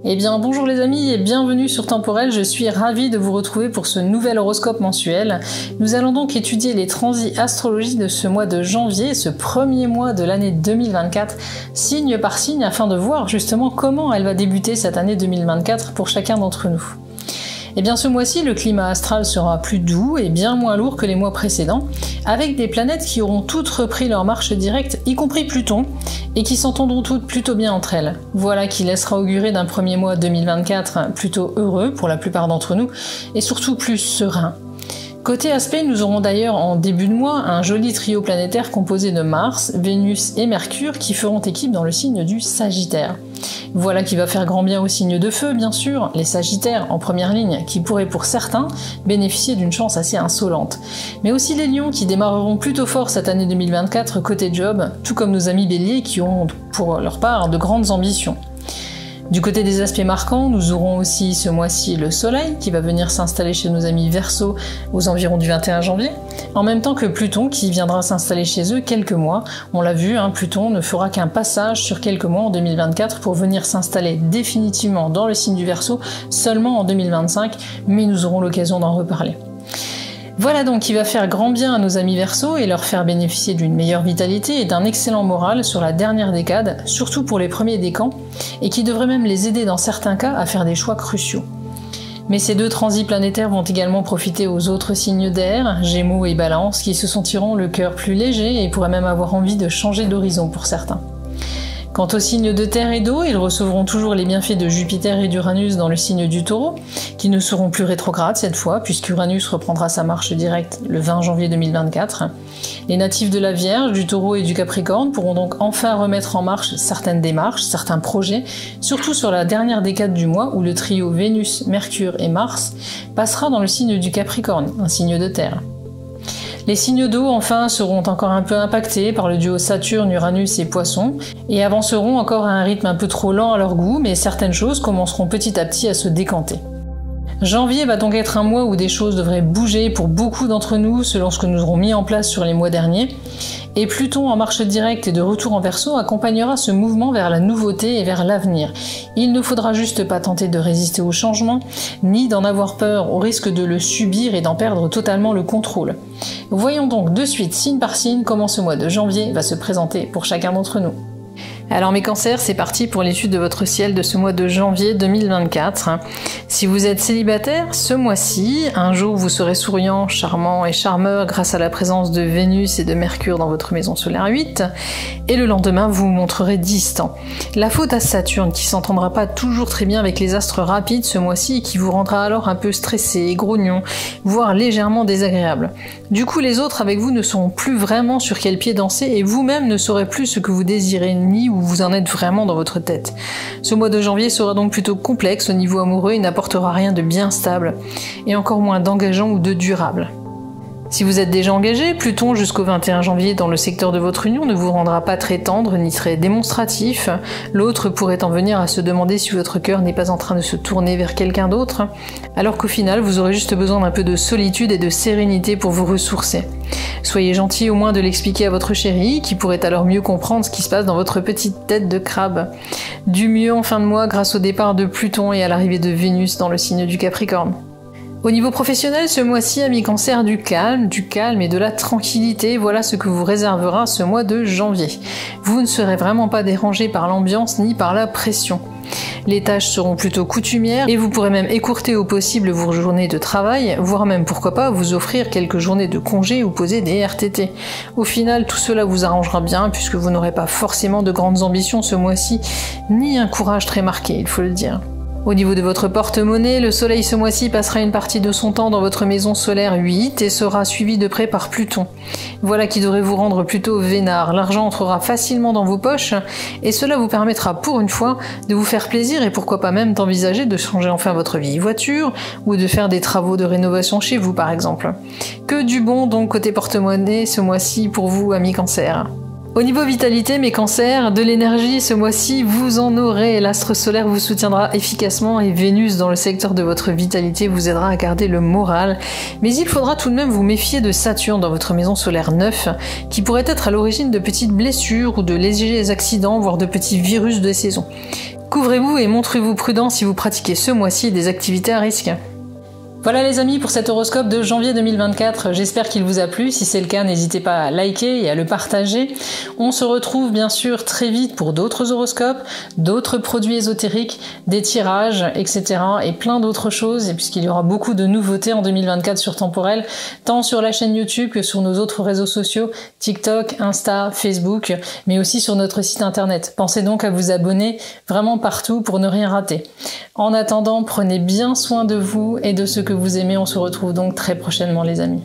Eh bien bonjour les amis et bienvenue sur Temporel, je suis ravie de vous retrouver pour ce nouvel horoscope mensuel. Nous allons donc étudier les transits astrologiques de ce mois de janvier, ce premier mois de l'année 2024, signe par signe, afin de voir justement comment elle va débuter cette année 2024 pour chacun d'entre nous. Eh bien ce mois-ci, le climat astral sera plus doux et bien moins lourd que les mois précédents, avec des planètes qui auront toutes repris leur marche directe, y compris Pluton, et qui s'entendront toutes plutôt bien entre elles. Voilà qui laissera augurer d'un premier mois 2024 plutôt heureux pour la plupart d'entre nous, et surtout plus serein. Côté aspect, nous aurons d'ailleurs en début de mois un joli trio planétaire composé de Mars, Vénus et Mercure qui feront équipe dans le signe du Sagittaire. Voilà qui va faire grand bien aux signes de feu, bien sûr, les Sagittaires en première ligne, qui pourraient pour certains bénéficier d'une chance assez insolente. Mais aussi les Lions qui démarreront plutôt fort cette année 2024 côté job, tout comme nos amis Béliers qui ont pour leur part de grandes ambitions. Du côté des aspects marquants, nous aurons aussi ce mois-ci le Soleil qui va venir s'installer chez nos amis Verseaux aux environs du 21 janvier, en même temps que Pluton qui viendra s'installer chez eux quelques mois. On l'a vu, Pluton ne fera qu'un passage sur quelques mois en 2024 pour venir s'installer définitivement dans le signe du Verseau seulement en 2025, mais nous aurons l'occasion d'en reparler. Voilà donc qui va faire grand bien à nos amis Verseaux et leur faire bénéficier d'une meilleure vitalité et d'un excellent moral sur la dernière décade, surtout pour les premiers décans, et qui devrait même les aider dans certains cas à faire des choix cruciaux. Mais ces deux transits planétaires vont également profiter aux autres signes d'air, Gémeaux et Balance, qui se sentiront le cœur plus léger et pourraient même avoir envie de changer d'horizon pour certains. Quant aux signes de terre et d'eau, ils recevront toujours les bienfaits de Jupiter et d'Uranus dans le signe du Taureau, qui ne seront plus rétrogrades cette fois, puisqu'Uranus reprendra sa marche directe le 20 janvier 2024. Les natifs de la Vierge, du Taureau et du Capricorne pourront donc enfin remettre en marche certaines démarches, certains projets, surtout sur la dernière décade du mois où le trio Vénus, Mercure et Mars passera dans le signe du Capricorne, un signe de terre. Les signes d'eau, enfin, seront encore un peu impactés par le duo Saturne, Uranus et Poissons, et avanceront encore à un rythme un peu trop lent à leur goût, mais certaines choses commenceront petit à petit à se décanter. Janvier va donc être un mois où des choses devraient bouger pour beaucoup d'entre nous selon ce que nous aurons mis en place sur les mois derniers, et Pluton en marche directe et de retour en Verseau accompagnera ce mouvement vers la nouveauté et vers l'avenir. Il ne faudra juste pas tenter de résister au changement, ni d'en avoir peur au risque de le subir et d'en perdre totalement le contrôle. Voyons donc de suite, signe par signe, comment ce mois de janvier va se présenter pour chacun d'entre nous. Alors mes cancers, c'est parti pour l'étude de votre ciel de ce mois de janvier 2024. Si vous êtes célibataire, ce mois-ci, un jour vous serez souriant, charmant et charmeur grâce à la présence de Vénus et de Mercure dans votre maison solaire 8, et le lendemain vous vous montrerez distant. La faute à Saturne qui s'entendra pas toujours très bien avec les astres rapides ce mois-ci et qui vous rendra alors un peu stressé, grognon, voire légèrement désagréable. Du coup les autres avec vous ne sauront plus vraiment sur quel pied danser et vous-même ne saurez plus ce que vous désirez ni où vous en êtes vraiment dans votre tête. Ce mois de janvier sera donc plutôt complexe au niveau amoureux et n'apportera rien de bien stable, et encore moins d'engageant ou de durable. Si vous êtes déjà engagé, Pluton jusqu'au 21 janvier dans le secteur de votre union ne vous rendra pas très tendre ni très démonstratif. L'autre pourrait en venir à se demander si votre cœur n'est pas en train de se tourner vers quelqu'un d'autre, alors qu'au final vous aurez juste besoin d'un peu de solitude et de sérénité pour vous ressourcer. Soyez gentil au moins de l'expliquer à votre chérie, qui pourrait alors mieux comprendre ce qui se passe dans votre petite tête de crabe. Du mieux en fin de mois grâce au départ de Pluton et à l'arrivée de Vénus dans le signe du Capricorne. Au niveau professionnel, ce mois-ci, amis Cancer, du calme et de la tranquillité, voilà ce que vous réservera ce mois de janvier. Vous ne serez vraiment pas dérangé par l'ambiance ni par la pression. Les tâches seront plutôt coutumières et vous pourrez même écourter au possible vos journées de travail, voire même pourquoi pas vous offrir quelques journées de congé ou poser des RTT. Au final, tout cela vous arrangera bien puisque vous n'aurez pas forcément de grandes ambitions ce mois-ci, ni un courage très marqué, il faut le dire. Au niveau de votre porte-monnaie, le soleil ce mois-ci passera une partie de son temps dans votre maison solaire 8 et sera suivi de près par Pluton. Voilà qui devrait vous rendre plutôt vénard. L'argent entrera facilement dans vos poches et cela vous permettra pour une fois de vous faire plaisir et pourquoi pas même d'envisager de changer enfin votre vieille voiture ou de faire des travaux de rénovation chez vous par exemple. Que du bon donc côté porte-monnaie ce mois-ci pour vous amis Cancer. Au niveau vitalité, mes cancers, de l'énergie ce mois-ci, vous en aurez. L'astre solaire vous soutiendra efficacement et Vénus dans le secteur de votre vitalité vous aidera à garder le moral. Mais il faudra tout de même vous méfier de Saturne dans votre maison solaire 9, qui pourrait être à l'origine de petites blessures ou de légers accidents, voire de petits virus de saison. Couvrez-vous et montrez-vous prudent si vous pratiquez ce mois-ci des activités à risque. Voilà les amis pour cet horoscope de janvier 2024, j'espère qu'il vous a plu, si c'est le cas n'hésitez pas à liker et à le partager. On se retrouve bien sûr très vite pour d'autres horoscopes, d'autres produits ésotériques, des tirages, etc. et plein d'autres choses, et puisqu'il y aura beaucoup de nouveautés en 2024 sur Temporel, tant sur la chaîne YouTube que sur nos autres réseaux sociaux, TikTok, Insta, Facebook, mais aussi sur notre site internet. Pensez donc à vous abonner vraiment partout pour ne rien rater. En attendant, prenez bien soin de vous et de ce que vous aimez. On se retrouve donc très prochainement les amis.